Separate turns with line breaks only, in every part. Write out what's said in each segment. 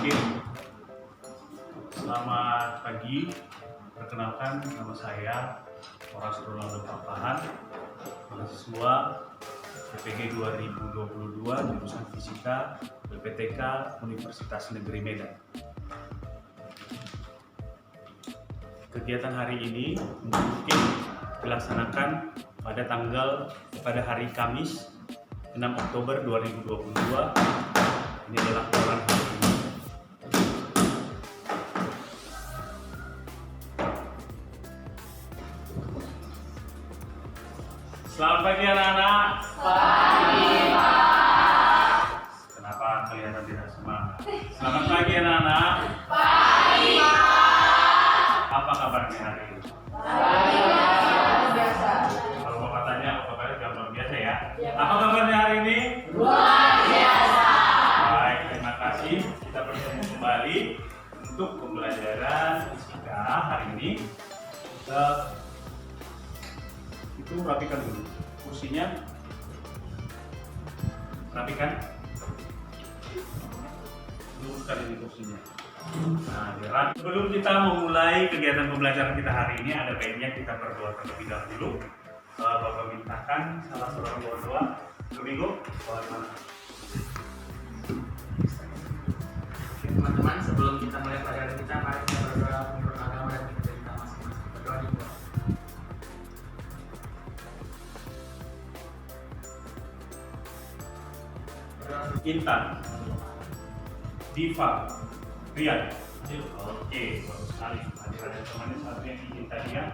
Oke, selamat pagi. Perkenalkan, nama saya Horas Rolando Papahan, mahasiswa PPG 2022 jurusan Fisika LPTK Universitas Negeri Medan. Kegiatan hari ini mungkin dilaksanakan pada hari Kamis 6 Oktober 2022. Ini adalah laporan hari ini. Selamat pagi anak-anak.
Pagi, Pak.
Kenapa kelihatan tidak semangat? Selamat pagi anak-anak.
Pagi, Pak.
Apa kabarnya hari ini?
Pagi, biasa.
Kalau Bapak tanya, apa kabarnya luar biasa ya? Apa kabarnya hari ini?
Luar biasa.
Baik, terima kasih. Kita bertemu kembali untuk pembelajaran fisika hari ini. Itu rapikan dulu kursinya, rapikan, luruskan ini kursinya. Nah, biar sebelum kita memulai kegiatan pembelajaran kita hari ini, ada baiknya kita berdoa terlebih dahulu. Bapak mintakan salah seorang berdoa. Domingo, doa mana?
Teman-teman, sebelum kita mulai pelajaran kita, mari kita berdoa menurut agama dan kita masing-masing. Berdoa di bawah.
Intan, Diva, Rian. Oke, bagus sekali. Ada temannya satu yang izin tadi ya.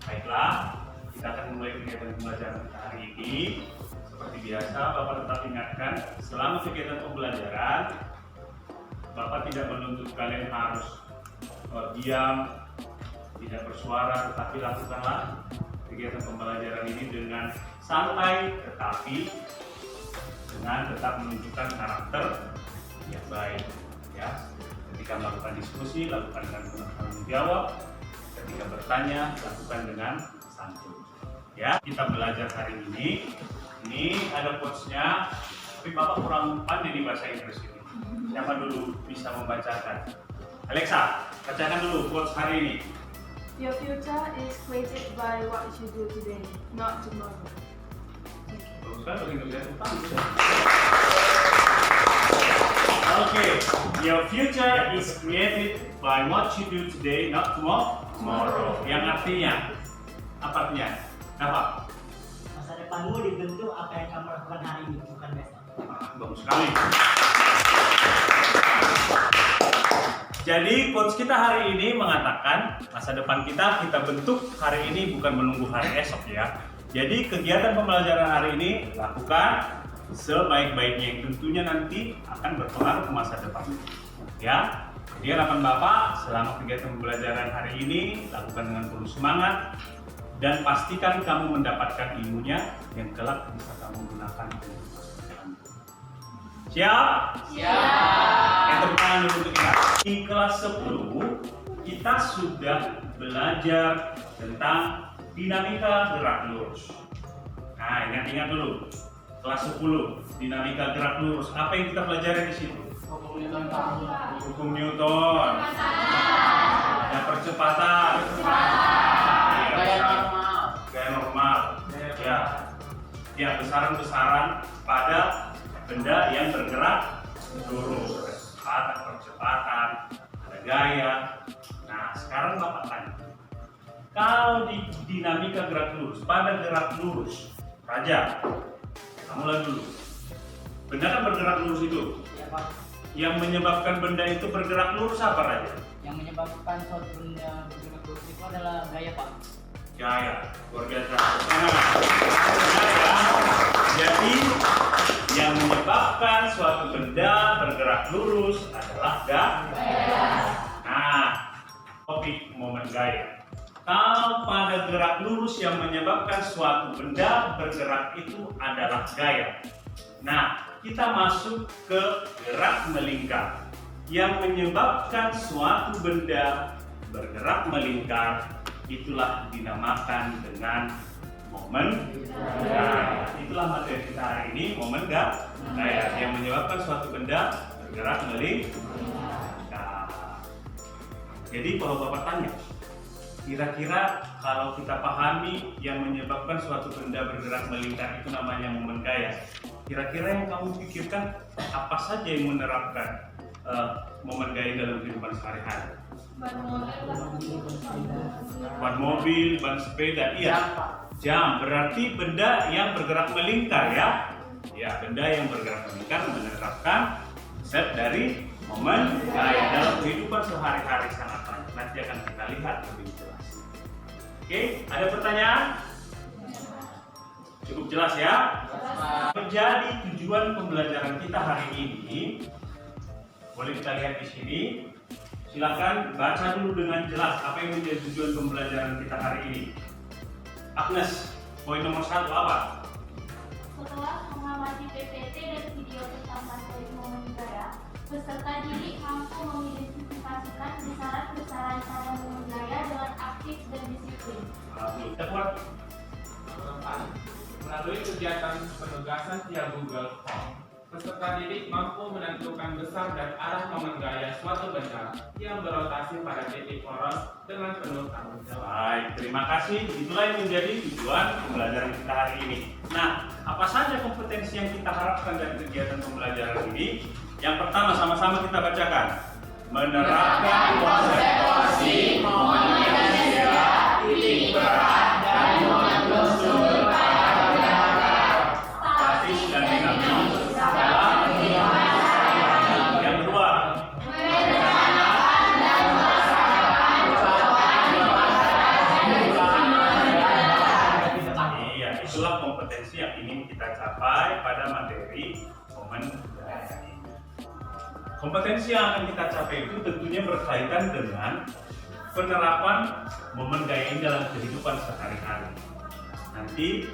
Baiklah, kita akan mulai kegiatan pembelajaran kita hari ini. Seperti biasa, Bapak tetap ingatkan, selama kegiatan pembelajaran, Bapak tidak menuntut kalian harus diam, tidak bersuara, tetapi lakukanlah kegiatan pembelajaran ini dengan santai, tetapi dengan tetap menunjukkan karakter yang baik. Ya, ketika melakukan diskusi, lakukan dengan penuh tanggung jawab. Ketika bertanya, lakukan dengan santun. Ya, kita belajar hari ini. Ini ada quotes-nya, tapi Bapak kurang pandai di bahasa Inggris ini. Siapa dulu bisa membacakan? Alexa, bacakan dulu quotes hari ini.
Your future is created by what you do today, not tomorrow.
Bagus kan bahasa Inggrisnya? Oke, your future is created by what you do today, not tomorrow. Yang artinya, apa artinya? Apa?
Masa depanmu dibentuk apa yang kamu lakukan hari ini, bukan besok.
Bagus sekali. Jadi quotes kita hari ini mengatakan masa depan kita bentuk hari ini, bukan menunggu hari esok ya. Jadi kegiatan pembelajaran hari ini lakukan sebaik-baiknya, yang tentunya nanti akan berpengaruh ke masa depan. Ya, jadi harapan Bapak selama kegiatan pembelajaran hari ini lakukan dengan penuh semangat dan pastikan kamu mendapatkan ilmunya yang kelak bisa kamu gunakan untuk masa depan. Siap?
Siap.
Yang tepuk tangan dulu untuk kita. Di kelas 10 kita sudah belajar tentang dinamika gerak lurus. Nah, ingat-ingat dulu. Kelas 10, dinamika gerak lurus. Apa yang kita pelajari di situ?
Hukum Newton.
Hukum Newton. Ada percepatan.
Gaya normal.
Gaya normal. Ya. Ya, besaran-besaran pada benda yang bergerak lurus. Ada percepatan, ada gaya. Nah, sekarang Bapak tanya. Kalau di dinamika gerak lurus, pada gerak lurus, Raja, kamu lihat dulu. Benda kan bergerak lurus itu.
Ya, Pak.
Yang menyebabkan benda itu bergerak lurus apa, Raja?
Yang menyebabkan suatu benda bergerak lurus itu adalah gaya, Pak.
Gaya, luar biasa. Gaya. Jadi, yang menyebabkan suatu benda bergerak lurus adalah gaya. Nah, topik momen gaya. Kalau pada gerak lurus yang menyebabkan suatu benda bergerak itu adalah gaya. Nah, kita masuk ke gerak melingkar. Yang menyebabkan suatu benda bergerak melingkar, itulah dinamakan dengan momen gaya. Itulah materi kita hari ini, momen gaya. Yang menyebabkan suatu benda bergerak melingkar. Jadi kalau Bapak tanya, kira-kira kalau kita pahami yang menyebabkan suatu benda bergerak melingkar itu namanya momen gaya. Kira-kira yang kamu pikirkan apa saja yang menerapkan momen gaya dalam kehidupan sehari-hari? Ban mobil, ban sepeda, iya. Jam berarti benda yang bergerak melingkar ya. Ya, benda yang bergerak melingkar menerapkan konsep dari momen gaya dalam kehidupan sehari-hari sangat banyak. Nanti akan kita lihat lebih jelas. Oke, ada pertanyaan? Cukup jelas ya? Menjadi tujuan pembelajaran kita hari ini, boleh kita lihat di sini. Silakan baca dulu dengan jelas apa yang menjadi tujuan pembelajaran kita hari ini. Agnes, poin nomor 1 apa?
Setelah mengamati PPT dan video tentang materi momen gaya, peserta didik mampu mengidentifikasikan besaran-besaran pada momen gaya dengan aktif dan disiplin.
Kita buat
Melalui kegiatan penugasan via Google Form, peserta didik mampu menentukan besar dan arah momen gaya suatu benda yang berotasi pada titik poros dengan penuh tanggung jawab.
Baik, terima kasih. Itulah yang menjadi tujuan pembelajaran kita hari ini. Nah, apa saja kompetensi yang kita harapkan dari kegiatan pembelajaran ini? Yang pertama, sama-sama kita bacakan. Menerapkan konsep
momen gaya, titik berat, dan momen struktur pada benda
statis dan dinamis dalam kehidupan sehari-hari. Yang kedua,
merencanakan dan melaksanakan
iya, itulah kompetensi yang ingin kita capai pada materi momen gaya ini. Kompetensi yang akan kita capai itu tentunya berkaitan dengan penerapan momen gaya ini dalam kehidupan sehari-hari. Nanti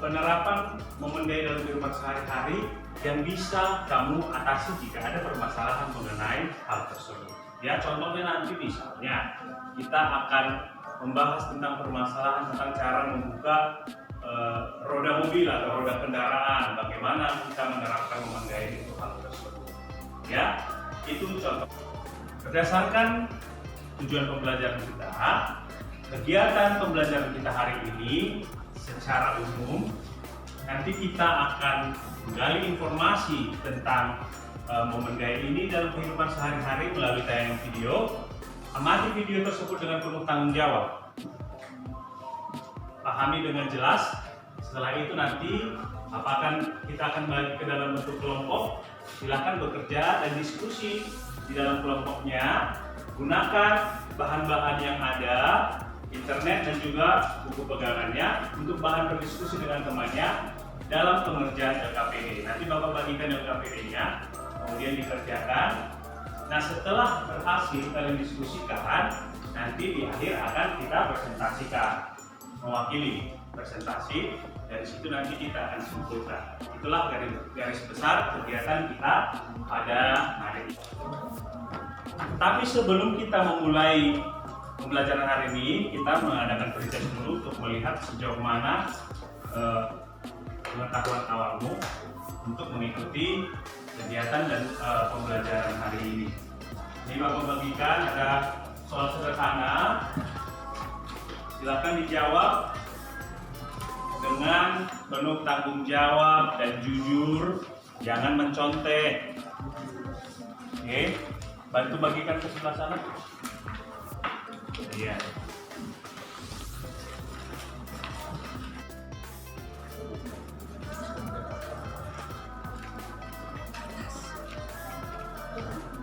penerapan momen gaya dalam kehidupan sehari-hari yang bisa kamu atasi jika ada permasalahan mengenai hal tersebut. Ya, contohnya nanti misalnya kita akan membahas tentang permasalahan tentang cara membuka roda mobil atau roda kendaraan, bagaimana kita menerapkan momen gaya itu hal tersebut. Ya, itu contoh. Berdasarkan tujuan pembelajaran kita, kegiatan pembelajaran kita hari ini secara umum, nanti kita akan menggali informasi tentang momen gaya ini dalam kehidupan sehari-hari melalui tayangan video. Amati video tersebut dengan penuh tanggung jawab, pahami dengan jelas. Setelah itu nanti kita akan bagi ke dalam bentuk kelompok. Silakan bekerja dan diskusi di dalam kelompoknya. Gunakan bahan-bahan yang ada, internet dan juga buku pegangannya untuk bahan berdiskusi dengan temannya dalam pengerjaan LKPD. Nanti Bapak bagikan LKPD-nya, kemudian dikerjakan. Nah, setelah berhasil kalian diskusikan, nanti di akhir akan kita presentasikan, mewakili presentasi. Dari situ nanti kita akan simpulkan. Itulah garis besar kegiatan kita pada hari ini. Tapi sebelum kita memulai pembelajaran hari ini, kita mengadakan pretest dulu untuk melihat sejauh mana pengetahuan awalmu untuk mengikuti kegiatan dan pembelajaran hari ini. Ini Bapak bagikan ada soal sederhana. Silakan dijawab dengan penuh tanggung jawab dan jujur, jangan mencontek. Oke, bantu bagikan ke sebelah sana. Iya.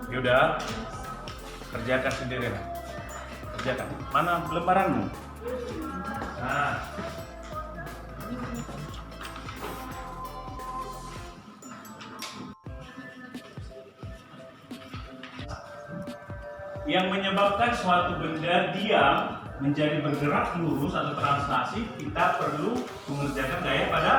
Yaudah, kerjakan sendiri. Kerjakan. Mana lembaranmu? Nah. Yang menyebabkan suatu benda diam menjadi bergerak lurus atau translasi, kita perlu mengerjakan gaya pada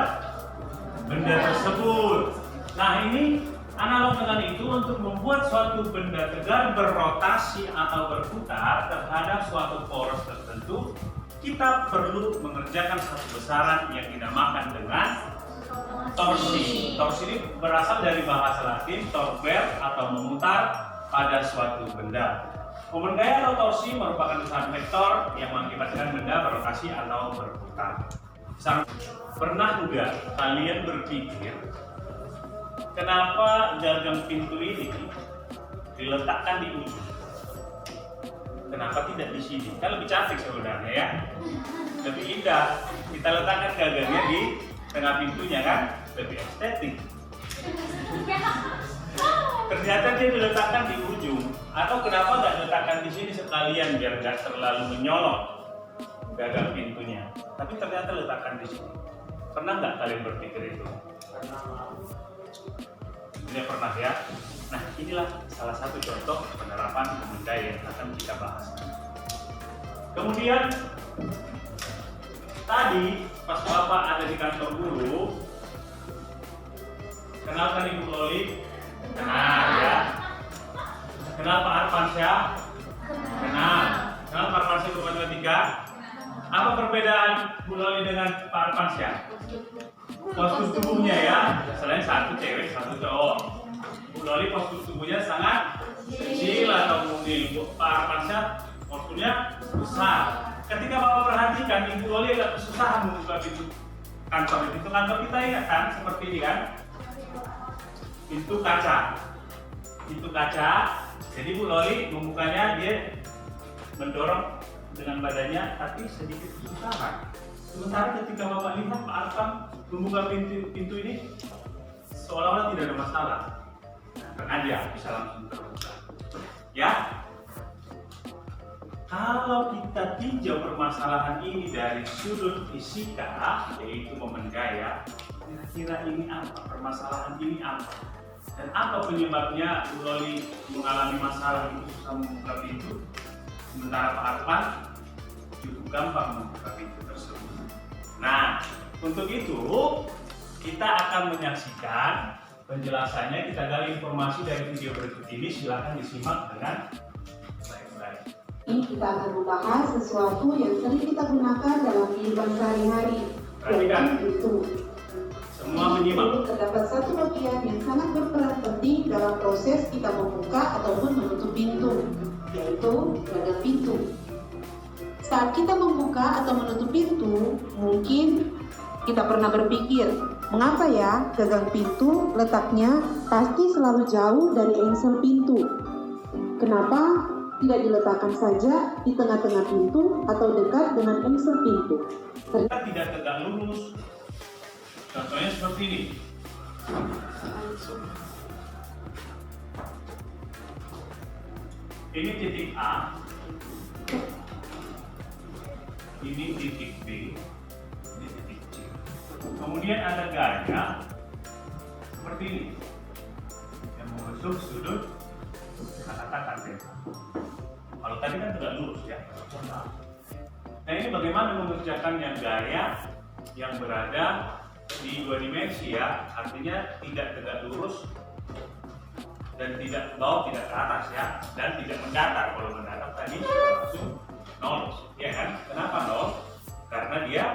benda tersebut. Nah, ini analog dengan itu, untuk membuat suatu benda tegar berrotasi atau berputar terhadap suatu poros tertentu, kita perlu mengerjakan satu besaran yang dinamakan dengan torsi. Torsi ini berasal dari bahasa Latin torquer atau memutar pada suatu benda. Momen gaya atau torsi merupakan usaha vektor yang mengakibatkan benda berotasi atau berputar. Pernah nggak kalian berpikir kenapa gagang pintu ini diletakkan di ujung? Kenapa tidak di sini? Kan lebih cantik sebenarnya ya, lebih indah. Kita letakkan gagangnya di tengah pintunya kan, lebih estetik. Ternyata dia diletakkan di ujung. Atau kenapa nggak diletakkan di sini sekalian biar nggak terlalu menyolok gagang pintunya? Tapi ternyata letakkan di sini. Pernah nggak kalian berpikir itu? Ini pernah ya. Nah, inilah salah satu contoh penerapan momen gaya yang akan kita bahas. Kemudian tadi pas Bapak ada di kantor guru, kenalkan Ibu Loli. Kenal ya. Kenal Pak Arfansyah? Kenal. Kenal Pak Arfansyah Guru Matematika? Apa perbedaan Bu Loli dengan Pak Arfansyah? Postur tubuhnya ya. Selain satu cewek, satu cowok. Bu Loli postur tubuhnya sangat kecil atau mungkin Pak Arfansyah posturnya besar. Ketika Bapak perhatikan, Ibu Loli agak kesusahan membuka pintu kantor. Pintu kantor kita ingat kan seperti ini kan? Pintu kaca. Jadi Bu Loli membukanya dia mendorong dengan badannya tapi sedikit kesusahan. Sementara ketika Bapak lihat Pak Arfan membuka pintu ini seolah-olah tidak ada masalah. Aja bisa langsung terbuka. Ya. Kalau kita tinjau permasalahan ini dari sudut fisika, yaitu momen gaya, kira-kira ini apa? Permasalahan ini apa? Dan apa penyebabnya Bu Loli mengalami masalah itu susah membuka pintu? Sementara Pak Arfan cukup gampang membuka pintu tersebut. Nah, untuk itu kita akan menyaksikan penjelasannya. Kita gali informasi dari video berikut ini. Silakan disimak dengan baik-baik.
Ini kita akan membahas sesuatu yang sering kita gunakan dalam kehidupan sehari-hari.
Perhatikan.
Itu.
Semua menyimak.
Terdapat satu bagian yang sangat berperan penting dalam proses kita membuka ataupun menutup pintu, yaitu gagang pintu. Saat kita membuka atau menutup pintu, mungkin kita pernah berpikir, mengapa ya gagang pintu letaknya pasti selalu jauh dari engsel pintu? Kenapa tidak diletakkan saja di tengah-tengah pintu atau dekat dengan engsel pintu?
Kita tidak tegak lurus. Contohnya seperti ini. Ini titik A, ini titik B, ini titik C. Kemudian ada gaya seperti ini yang menusuk sudut katakan theta. Kalau tadi kan tegak lurus ya. Nah, ini bagaimana mengerjakan yang gaya yang berada di dua dimensi ya, artinya tidak tegak lurus dan tidak ke bawah, tidak ke atas ya, dan tidak mendatar. Kalau mendatar tadi langsung nol, ya kan? Kenapa nol? Karena dia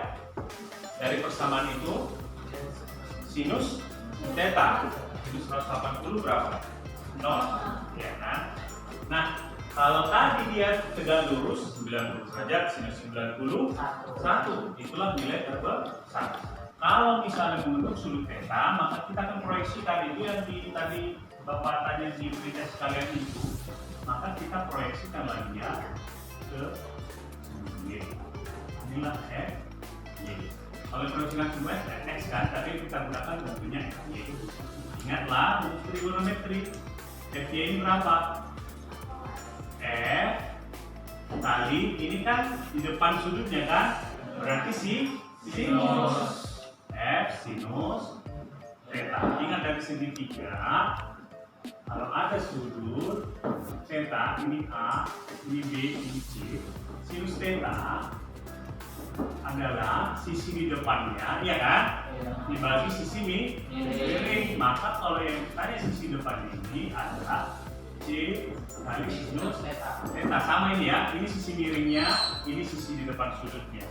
dari persamaan itu sinus theta, sinus 180 berapa? Nol, ya kan? Nah, kalau tadi dia tegak lurus 90 derajat, sinus 90 1, itulah nilai terbesar. Kalau misalnya membentuk sudut theta, maka kita akan proyeksikan itu yang tadi Bapak tanya di pretest kalian itu, maka kita proyeksikan lagi ya ke Y. Inilah F, Y. Kalau proyeksikan semua X kan, tapi kita gunakan bentuknya Y. Ingatlah untuk trigonometri, FY ini berapa? F kali ini kan di depan sudutnya kan, berarti sinus. F sinus theta. Ingat dari segitiga, kalau ada sudut theta, ini A, ini B, ini C, sinus theta adalah sisi di depannya, iya kan? Dibagi sisi miring. Maka kalau yang tadi sisi depan ini adalah C kali sinus theta. Sama ini ya, ini sisi miringnya, ini sisi di depan sudutnya.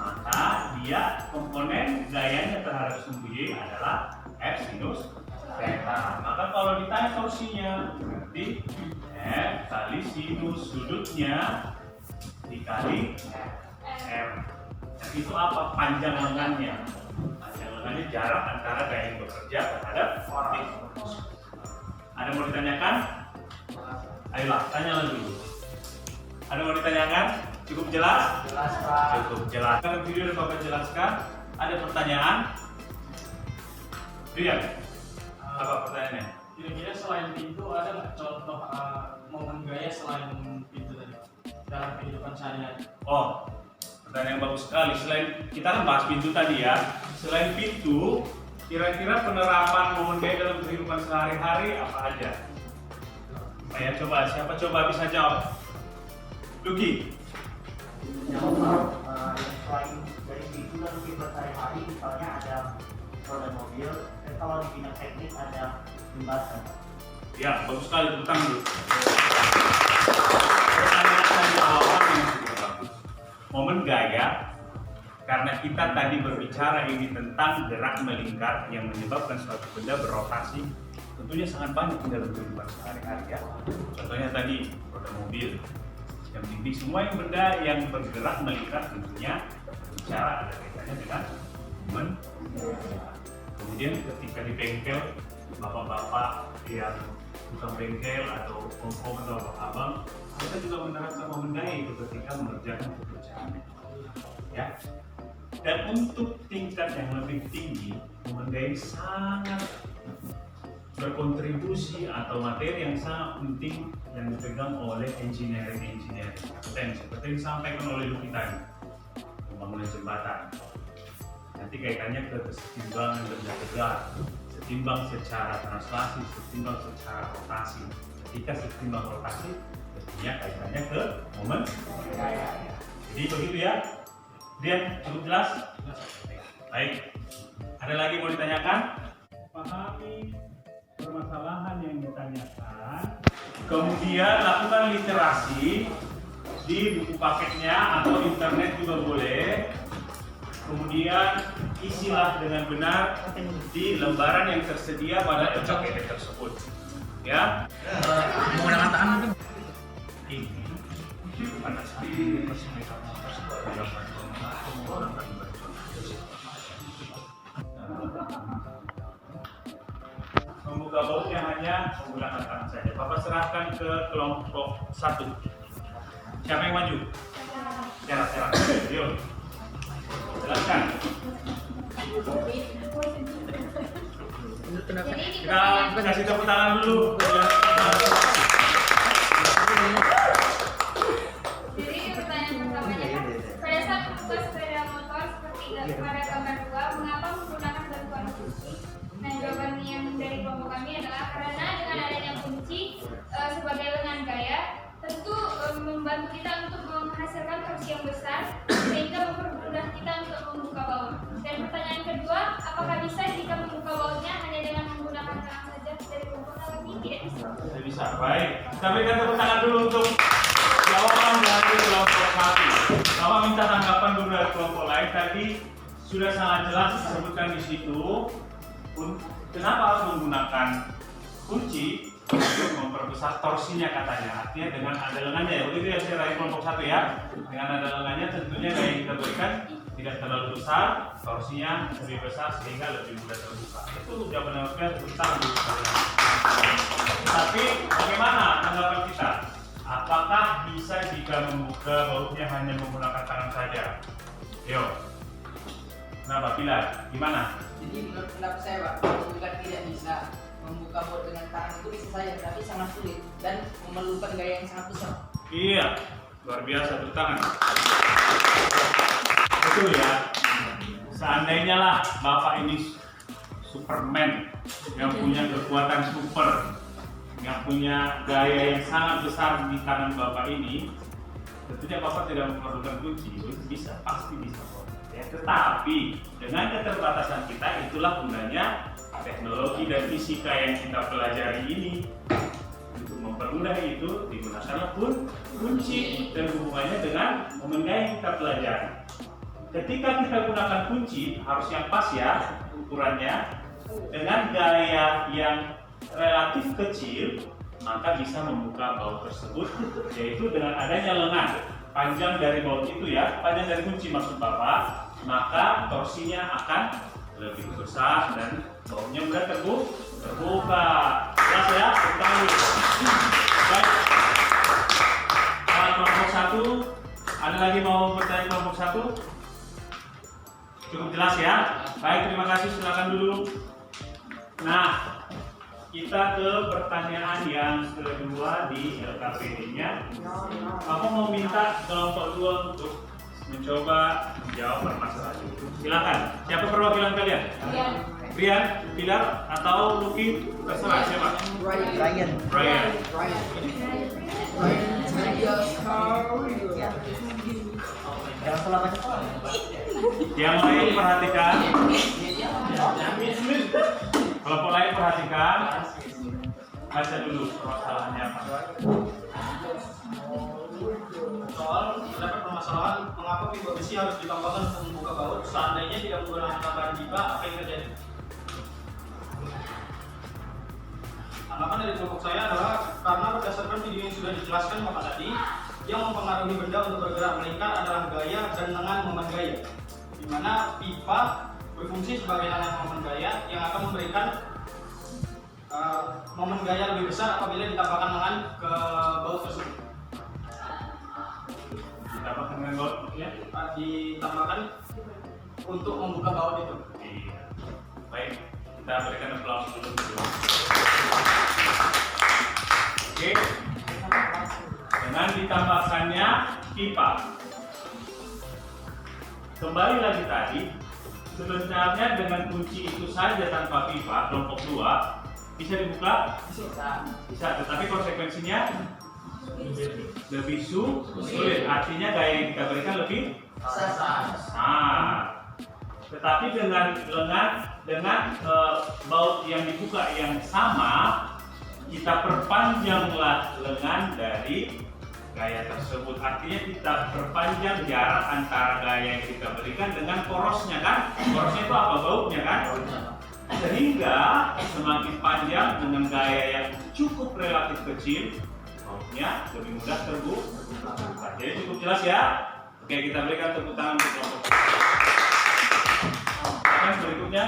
Maka dia komponen gayanya terhadap sumbu Y adalah F sinus theta. Maka kalau ditanya torsinya berarti F kali sinus sudutnya dikali M. Dan itu apa? Panjang lengannya. Panjang lengannya jarak antara gaya yang bekerja terhadap titik. Ada mau ditanyakan? Ayolah, tanyalah dulu. Ada mau ditanyakan? Cukup jelas?
Jelas, Pak.
Cukup jelas. Dalam video yang Bapak jelaskan, ada pertanyaan? Rian, apa pertanyaannya?
Kira-kira selain pintu ada nggak contoh momen gaya selain pintu tadi dalam kehidupan sehari-hari?
Oh, pertanyaan yang bagus sekali. Selain kita kan bahas pintu tadi ya. Selain pintu, kira-kira penerapan momen gaya dalam kehidupan sehari-hari apa aja? Saya coba, siapa coba bisa jawab? Luki.
Yang selain dari pintu dan kehidupan sehari-hari, misalnya ada roda mobil, dan kalau di bidang teknik ada jembatan.
Ya, bagus sekali, tepuk tangan dulu. Pertanyaan dan jawaban yang cukup bagus. Momen gaya, karena kita tadi berbicara ini tentang gerak melingkar yang menyebabkan suatu benda berotasi, tentunya sangat banyak di dalam kehidupan sehari-hari ya. Contohnya tadi roda mobil, yang penting semua yang benda yang bergerak melingkar tentunya berbicara ada kaitannya dengan momen. Kemudian ketika di bengkel, bapak-bapak yang tukang bengkel atau om-om atau abang, kita juga menerapkan momen gaya itu ketika mengerjakan pekerjaan. Ya. Dan untuk tingkat yang lebih tinggi, momen gaya sangat berkontribusi atau materi yang sangat penting yang dipegang oleh engineering seperti yang disampaikan oleh Luki tadi, pembangunan jembatan. Nanti kaitannya ke kesetimbangan benda tegak, setimbang secara translasi, setimbang secara rotasi. Ketika setimbang rotasi, tentunya kaitannya ke momen gaya. Jadi begitu ya. Dian, cukup jelas? Baik. Ada lagi mau ditanyakan? Pahami permasalahan yang ditanyakan, kemudian lakukan literasi di buku paketnya atau internet juga boleh. Kemudian isilah dengan benar di lembaran yang tersedia pada paket tersebut. Ya.
Menggunakan tangan mungkin.
Ini pada saat ini membuka bautnya hanya menggunakan tangan saja. Bapak serahkan ke kelompok 1. Siapa yang maju? Serah. Yuk. Silakan.
Jadi
Kita kasih tepuk tangan dulu.
Jadi pertanyaan pertamanya, pada saat membuka sepeda motor seperti pada gambar 2, mengapa menggunakan bantuan kunci? Nah, jawaban yang dari kelompok kami adalah karena dengan adanya kunci sebagai lengan gaya, tentu membantu kita untuk menghasilkan torsi yang besar sehingga mempermudah kita untuk membuka baut. Dan pertanyaan kedua, apakah bisa jika membuka bautnya hanya dengan menggunakan tangan saja? Dari kelompok kami tidak bisa.
Tidak bisa. Baik. Kita berikan tepuk tangan dulu untuk jawaban dari kelompok 1. Bapak minta tanggapan dulu dari kelompok lain. Tadi sudah sangat jelas disebutkan di situ. Kenapa harus menggunakan kunci untuk memperbesar torsinya katanya. Artinya dengan ada lengannya ya. Begitu ya dari kelompok 1 ya. Dengan ada lengannya tentunya gaya yang kita berikan tidak terlalu besar, torsinya lebih besar sehingga lebih mudah terbuka. Itu jawabannya tentang tapi bagaimana tanggapan kita? Apakah bisa jika membuka bautnya hanya menggunakan tangan saja? Yo. Kenapa? Pilar, gimana?
Jadi menurut pendapat saya Pak, bukan tidak bisa membuka baut dengan tangan itu bisa saja, tapi sangat sulit dan memerlukan gaya yang sangat besar.
Iya, luar biasa, tepuk tangan. Betul ya. Seandainya lah Bapak ini Superman yang punya kekuatan super, yang punya gaya yang sangat besar di tangan Bapak ini, tentunya Bapak tidak memerlukan kunci, itu bisa, pasti bisa. Ya, tetapi dengan keterbatasan kita, itulah gunanya teknologi dan fisika yang kita pelajari ini. Untuk mempermudah itu digunakanlah pun kunci dan hubungannya dengan momen gaya yang kita pelajari. Ketika kita gunakan kunci harus yang pas ya ukurannya, dengan gaya yang relatif kecil, maka bisa membuka baut tersebut, yaitu dengan adanya lengan panjang dari baut itu ya, panjang dari kunci maksud Bapak, maka torsinya akan lebih besar dan bautnya mudah terbuka. Jelas ya? Ketahui. Baik. Kelompok 1, ada lagi mau bertanya kelompok 1? Cukup jelas ya? Baik, terima kasih, silakan dulu. Nah, kita ke pertanyaan yang kedua di LKPD-nya. Aku mau minta kelompok 2 untuk mencoba menjawab permasalahan itu. Silakan. Siapa perwakilan kalian? Rian, Pilar, atau Lucky? Terserah siapa?
Ryan. Jangan salah baca soal.
Yang lain perhatikan. Kelompok lain perhatikan. Baca dulu permasalahannya apa.
Soal terdapat permasalahan mengapa pipa besi harus ditambahkan untuk membuka baut seandainya tidak menggunakan tambahan pipa, apa yang terjadi? Tanggapan dari kelompok saya adalah karena berdasarkan video yang sudah dijelaskan Bapak tadi, yang mempengaruhi benda untuk bergerak melingkar adalah gaya dan lengan momen gaya, di mana pipa berfungsi sebagai lengan momen gaya yang akan memberikan momen gaya lebih besar apabila ditambahkan lengan ke baut tersebut.
Ditambahkan dengan baut ya?
Ditambahkan untuk membuka baut itu.
Iya. Baik, kita berikan aplaus dulu. Oke. Dengan ditambahkannya pipa. Kembali lagi tadi, sebenarnya dengan kunci itu saja tanpa pipa, kelompok 2 bisa dibuka? Bisa, tetapi konsekuensinya lebih sulit. Artinya gaya yang kita berikan lebih tetapi dengan baut yang dibuka yang sama, kita perpanjanglah lengan dari gaya tersebut. Artinya kita perpanjang jarak antara gaya yang kita berikan dengan porosnya kan? Porosnya itu apa? Bautnya kan? Sehingga semakin panjang dengan gaya yang cukup relatif kecil, bautnya lebih mudah terbuka. Jadi cukup jelas ya? Oke, kita berikan tepuk tangan untuk kelompok. Yang berikutnya,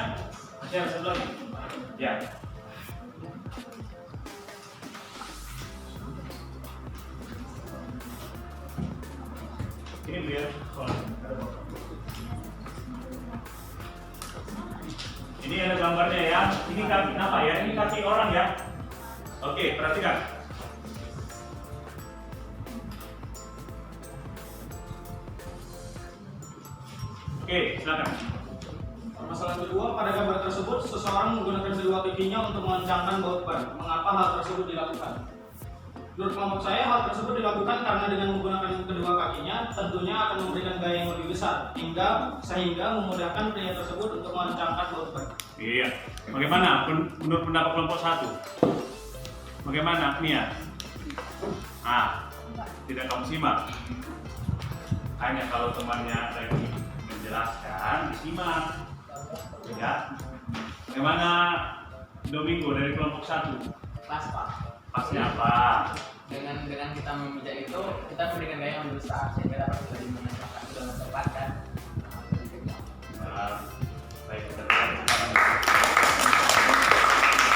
yang sebelah ini. Ya. Ini dia ini ada gambarnya ya. Ini kaki apa ya? Ini kaki orang ya. Oke, perhatikan. Oke, silakan.
Masalah kedua, pada gambar tersebut seseorang menggunakan kedua kakinya untuk mengencangkan baut ban. Mengapa hal tersebut dilakukan? Menurut kelompok saya, hal tersebut dilakukan karena dengan menggunakan kedua kakinya tentunya akan memberikan gaya yang lebih besar sehingga memudahkan pria tersebut untuk mengencangkan baut ban.
Iya. Bagaimana menurut pendapat kelompok 1? Bagaimana, Mia? Tidak kamu simak. Hanya kalau temannya lagi menjelaskan disimak. Ya. Bagaimana Domingo dari kelompok 1?
Pas Pak.
Pasnya apa?
Dengan kita memijak itu kita memberikan gaya yang lebih besar sehingga dapat lebih mengencangkan dengan tepat kan.
Baik, kita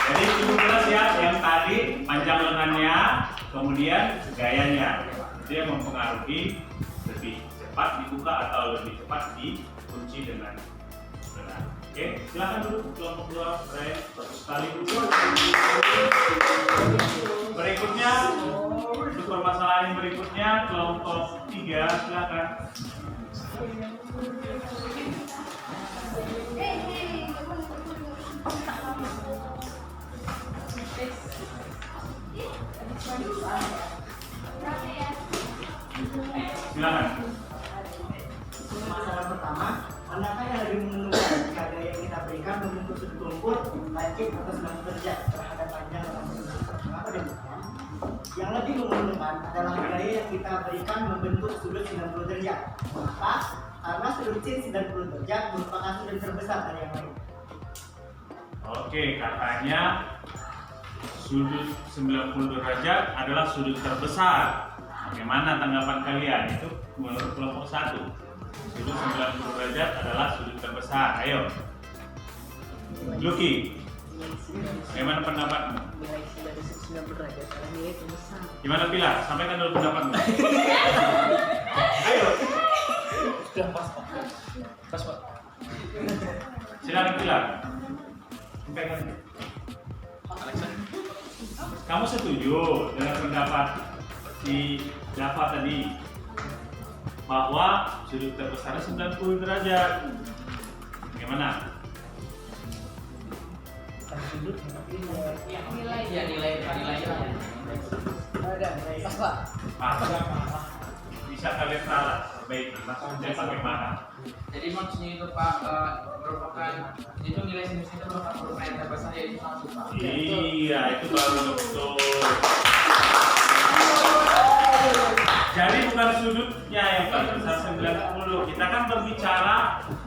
jadi cukup jelas ya yang tadi panjang lengannya, kemudian gayanya itu yang mempengaruhi lebih cepat dibuka atau lebih cepat dikunci dengan lengan. Oke, silakan dulu kelompok 2, Brian, sekali dulu. Berikutnya, untuk permasalahan yang berikutnya, kelompok 3, silakan. Silakan.
Masalah pertama, manakah yang lebih menentukan jika gaya yang kita berikan membentuk sudut rumput, lancip atau sedang bekerja terhadap panjang atau bentuk? Mengapa demikian? Yang lebih menguntungkan adalah gaya yang kita berikan membentuk sudut 90 derajat. Mengapa? Karena sudut C 90 derajat merupakan sudut terbesar dari yang lain.
Oke, katanya sudut 90 derajat adalah sudut terbesar. Bagaimana tanggapan kalian? Itu menurut kelompok 1. Sudut 90 derajat adalah sudut terbesar. Ayo. Lucky, bagaimana pendapatmu?
Nilai dari 90 derajat karena nilai itu besar.
Gimana Pilar? Sampaikan dulu pendapatmu. Ayo.
Pas Pak.
Silakan Pilar. Sampaikan. Kamu setuju dengan pendapat si Java tadi bahwa sudut terbesarnya 90 derajat? Bagaimana?
Nilai. Ada. Pas Pak.
Bisa kalian salah, baik, maksudnya bagaimana?
Jadi maksudnya itu Pak merupakan itu nilai sinus itu merupakan yang terbesar yaitu 100 Pak.
Iya, itu baru betul. Jadi bukan sudutnya yang paling besar 90. Kita kan berbicara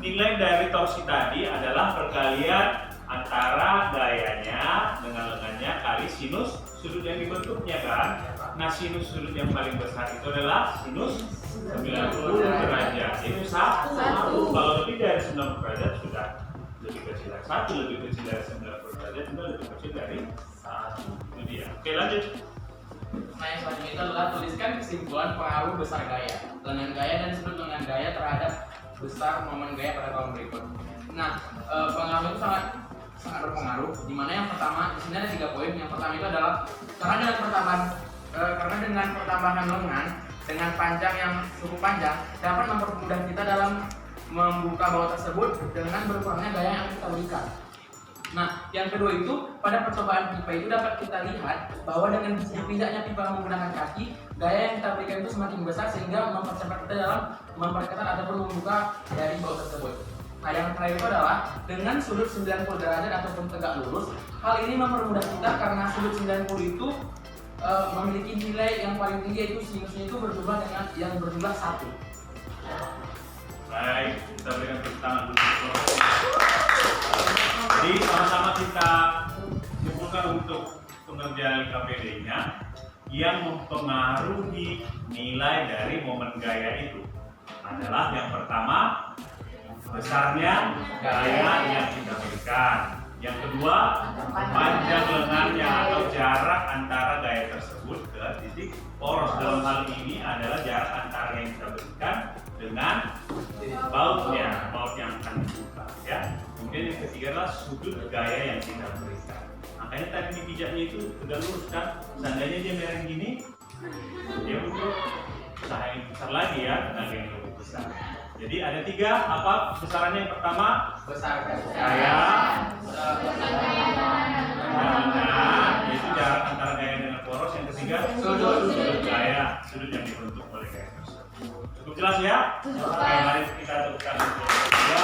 nilai dari torsi tadi adalah perkalian antara gayanya dengan lengannya kali sinus sudut yang dibentuknya kan. Nah, sinus sudut yang paling besar itu adalah sinus 90 derajat. Itu satu. Kalau lebih dari 90 derajat sudah lebih kecil dari 1, lebih kecil dari 90 derajat juga lebih kecil dari 1. Itu dia. Oke, lanjut.
Nah, yang selanjutnya itu adalah tuliskan kesimpulan pengaruh besar gaya, lengan gaya dan sudut lengan gaya terhadap besar momen gaya pada kolom berikut. Nah, pengaruh itu sangat berpengaruh. Dimana yang pertama, di sini ada 3 poin. Yang pertama itu adalah karena dengan pertambahan lengan dengan panjang yang cukup panjang dapat mempermudah kita dalam membuka baut tersebut dengan berkurangnya gaya yang kita berikan. Nah, yang kedua itu pada percobaan pipa itu dapat kita lihat bahwa dengan dipindahnya pipa menggunakan kaki, gaya yang kita berikan itu semakin besar sehingga mempercepat kita dalam memperketat ataupun membuka dari baut tersebut. Nah, yang terakhir itu adalah dengan sudut 90 derajat ataupun tegak lurus, hal ini mempermudah kita karena sudut 90 itu memiliki nilai yang paling tinggi yaitu sinusnya itu berjumlah dengan yang berjumlah 1.
Baik, kita berikan tepuk tangan dulu. Jadi sama-sama kita simpulkan untuk pengerjaan LKPD-nya yang mempengaruhi nilai dari momen gaya itu adalah yang pertama besarnya gaya yang kita berikan. Yang kedua, panjang lengannya atau jarak antara gaya tersebut ke titik poros. Dalam hal ini adalah jarak antara yang kita berikan dengan bautnya yang akan dibuka. Ya. Kemudian yang ketiga adalah sudut gaya yang kita berikan. Makanya tadi di pijaknya itu tegak lurus kan. Seandainya dia mereng gini, dia butuh usaha yang besar lagi ya, tenaga yang lebih besar. Jadi ada 3 apa besarannya? Yang pertama
Besar
gaya, yaitu jarak antara gaya dengan poros. Yang ketiga sudut gaya, sudut yang dibentuk oleh gaya tersebut. Cukup jelas ya? Oke, mari kita teruskan untuk ya.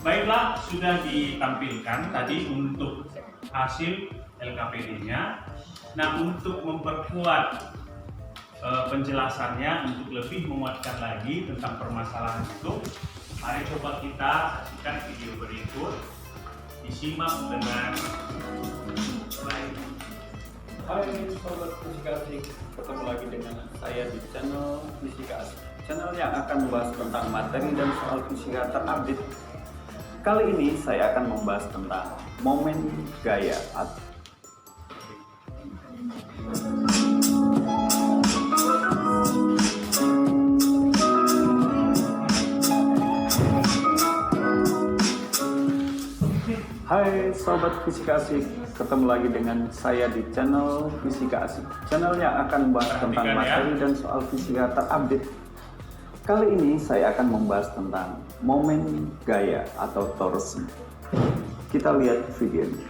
Baiklah, sudah ditampilkan tadi untuk hasil LKPD-nya. Nah, untuk memperkuat penjelasannya, untuk lebih menguatkan lagi tentang permasalahan itu, mari coba kita saksikan video berikut, disimak dengan baik.
Hai sobat fisika asik, ketemu lagi dengan saya di channel Fisika Asik, channel yang akan membahas tentang materi dan soal fisika terupdate. Kali ini saya akan membahas tentang momen gaya atau Hai sobat fisika asik, ketemu lagi dengan saya di channel Fisika Asik, channel yang akan membahas tentang materi dan soal fisika terupdate. Kali ini saya akan membahas tentang momen gaya atau torsi. Kita lihat videonya.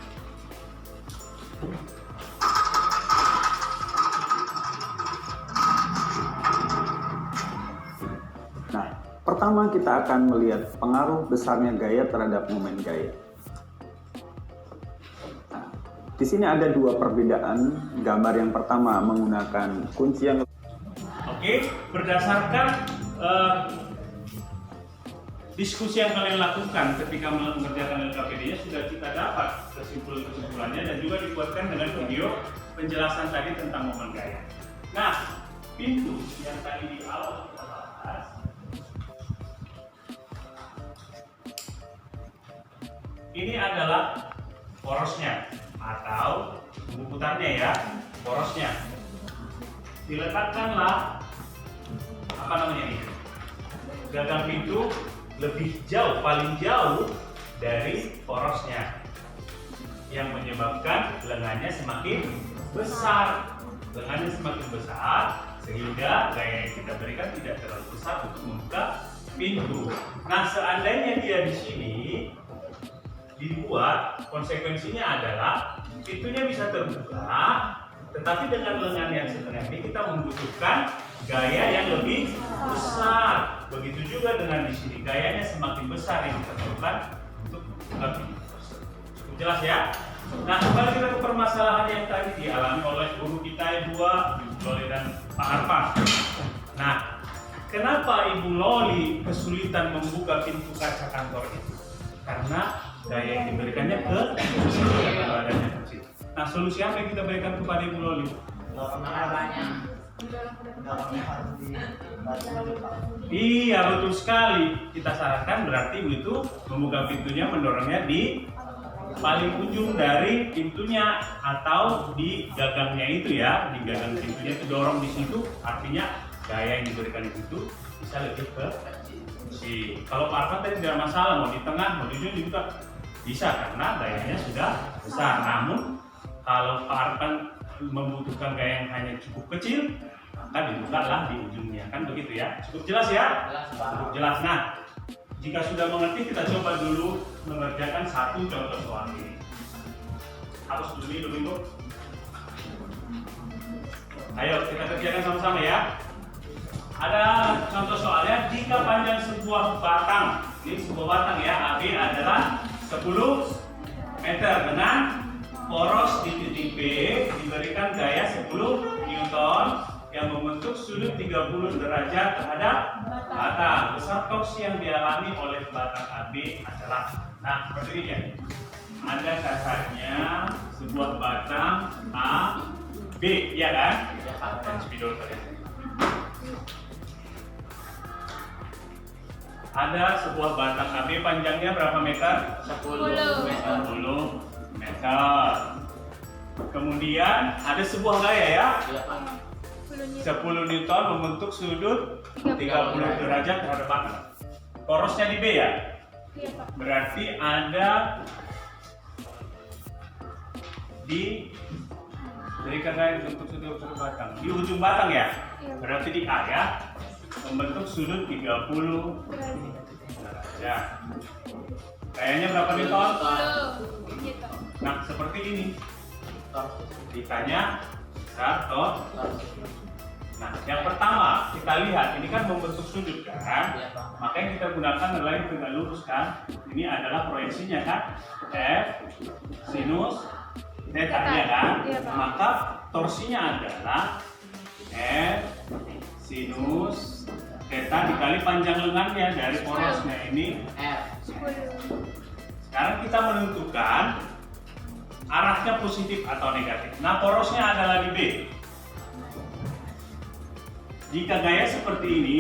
Nah, pertama kita akan melihat pengaruh besarnya gaya terhadap momen gaya. Nah, di sini ada 2 perbedaan. Gambar yang pertama menggunakan kunci yang
Oke, berdasarkan diskusi yang kalian lakukan ketika mengerjakan LKPD-nya sudah kita dapat kesimpulannya dan juga dibuatkan dengan video penjelasan tadi tentang momen gaya. Nah, pintu yang tadi di awal kita bahas ini adalah porosnya atau tunggu putarnya ya, porosnya. Diletakkanlah apa namanya ini? Gagang pintu lebih jauh, paling jauh dari porosnya yang menyebabkan lengannya semakin besar. Lengannya semakin besar sehingga gaya yang kita berikan tidak terlalu besar untuk membuka pintu. Nah, seandainya dia di sini dibuat, konsekuensinya adalah pintunya bisa terbuka, tetapi dengan lengan yang setengah ini kita membutuhkan gaya yang lebih besar. Begitu juga dengan di sini, gayanya semakin besar yang kita perlukan untuk membuka pintu. Cukup jelas ya? Nah, kembali kita ke permasalahan yang tadi dialami oleh guru kita Ibu Loli dan Pak Arfan. Nah, kenapa Ibu Loli kesulitan membuka pintu kaca kantor itu? Karena gaya yang diberikannya ke badannya kecil. Nah, solusi apa yang kita berikan kepada Ibu Loli? Iya, betul sekali. Kita sarankan berarti itu membuka pintunya, mendorongnya di paling ujung dari pintunya atau di gagangnya itu ya, di gagang pintunya itu dorong di situ, artinya gaya yang diberikan itu bisa lebih ke kecil. Kalau Pak Arfan tadi tidak masalah, mau di tengah, mau di ujung juga bisa karena gayanya sudah besar. Namun kalau Pak Arfan membutuhkan gaya yang hanya cukup kecil, maka dibukalah di ujungnya, kan begitu ya? Cukup jelas ya? Cukup jelas. Nah, jika sudah mengerti, kita coba dulu mengerjakan satu contoh soal ini. Hapus dulu Ibu. Ayo kita kerjakan sama-sama ya. Ada contoh soalnya, jika panjang sebuah batang, ini sebuah batang ya, AB adalah 10 meter dengan poros di titik B diberikan gaya 10 Newton yang membentuk sudut 30 derajat terhadap batang. Besar torsi yang dialami oleh batang AB adalah, nah seperti ini ya. Ada kasarnya sebuah batang A, B, ya kan? Dan spidol tadi. Ada sebuah batang AB panjangnya berapa meter? 10 meter. Kemudian ada sebuah gaya ya. 10 Newton membentuk sudut 30 derajat terhadap batang. Porosnya di B ya? Berarti ada di berikan gaya bentuk sudut batang. Di ujung batang ya? Berarti di A ya? Membentuk sudut 30 derajat. Gayanya berapa Newton? Nah, seperti ini. Ditanya besar. Nah, yang pertama kita lihat ini kan membentuk sudut kan, maka yang kita gunakan adalah yang tegak lurus kan. Ini adalah proyeksinya kan, F sinus theta kan, maka torsinya adalah F sinus theta dikali panjang lengannya dari porosnya ini F. Sekarang kita menentukan arahnya positif atau negatif. Nah, porosnya adalah di B. Jika gaya seperti ini,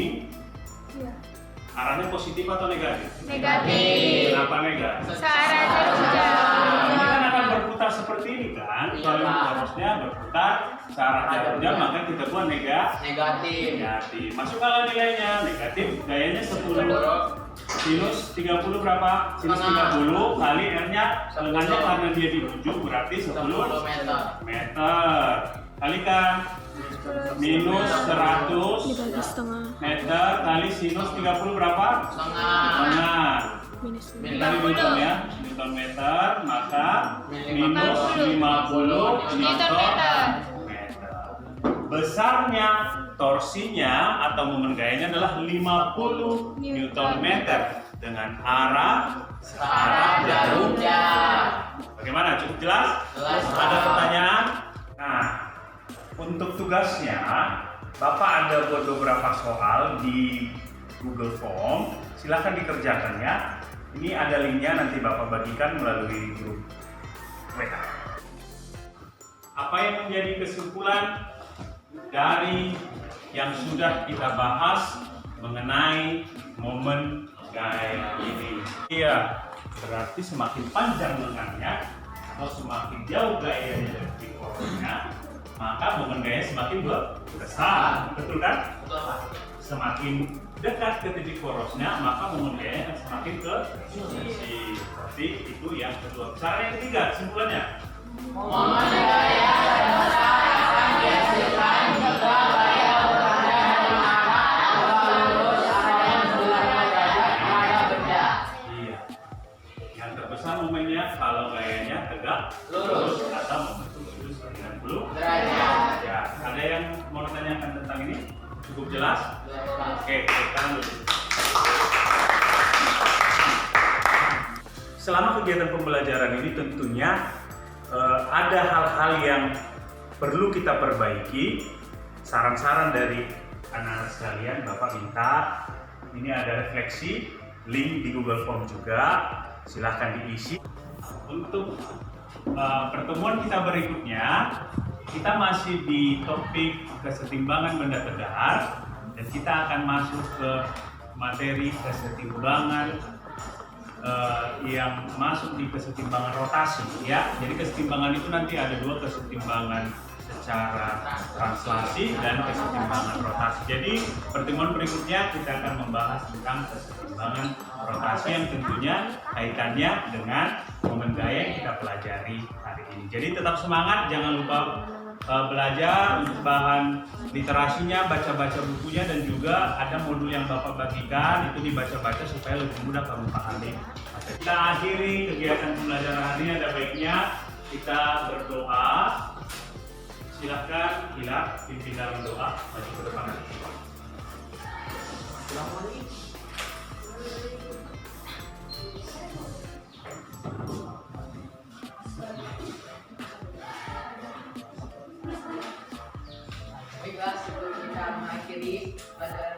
arahnya positif atau negatif?
Negatif.
Kenapa negatif?
Searah jarum.
Ini kan akan berputar seperti ini kan? Kalau porosnya berputar searah jarum jam, maka kita buat negatif. Masukkanlah nilainya negatif. Gayanya 10. Sinus 30 berapa? Sinus 30 kali R-nya lengannya karena dia di ujung berarti 10 meter. Kalikan minus 100 meter kali sinus 30 berapa? Setengah. Kita Newton ya, Newton meter, maka minus 50 Newton meter. Besarnya torsinya atau momen gayanya adalah 50 Newton meter dengan arah searah jarum jam. Bagaimana? Cukup jelas? Ada pertanyaan? Nah, untuk tugasnya Bapak ada buat beberapa soal di Google Form, silahkan dikerjakan ya. Ini ada linknya, nanti Bapak bagikan melalui grup WA. Apa yang menjadi kesimpulan dari yang sudah kita bahas mengenai momen gaya ini? Iya, berarti semakin panjang lengannya atau semakin jauh gayanya dari titik porosnya, maka momen gaya semakin besar, betul kan?
Betul, Pak.
Semakin dekat ke titik porosnya, maka momen gayanya akan semakin ke sisi. Berarti itu yang kedua. Cara yang ketiga, kesimpulannya.
Momen gaya besar akan dihasilkan jika gaya berada di arah atau lurus ada yang sebelahnya derajat pada benda.
Iya. Yang terbesar momennya kalau gayanya tegak
Lurus.
atau membentuk lurus 90
Derajat.
ya. Ada yang mau ditanyakan tentang ini? Cukup jelas? Oke, sekarang dulu. Selama kegiatan pembelajaran ini tentunya ada hal-hal yang perlu kita perbaiki. Saran-saran dari anak-anak sekalian, Bapak minta ini ada refleksi, link di Google Form juga, silahkan diisi. Untuk pertemuan kita berikutnya, kita masih di topik kesetimbangan benda tegak dan kita akan masuk ke materi kesetimbangan yang masuk di kesetimbangan rotasi ya. Jadi kesetimbangan itu nanti ada dua, kesetimbangan secara translasi dan kesetimbangan rotasi. Jadi pertemuan berikutnya kita akan membahas tentang kesetimbangan rotasi yang tentunya kaitannya dengan momen gaya yang kita pelajari hari ini. Jadi tetap semangat, jangan lupa belajar untuk bahan literasinya, baca-baca bukunya, dan juga ada modul yang Bapak bagikan, itu dibaca-baca supaya lebih mudah kamu pahami. Kita akhiri kegiatan pembelajaran hari ini, ada baiknya kita berdoa. Silahkan Hilal pimpin dalam doa, maju ke depan.
Baiklah, sebelum kita mengakhiri pelajaran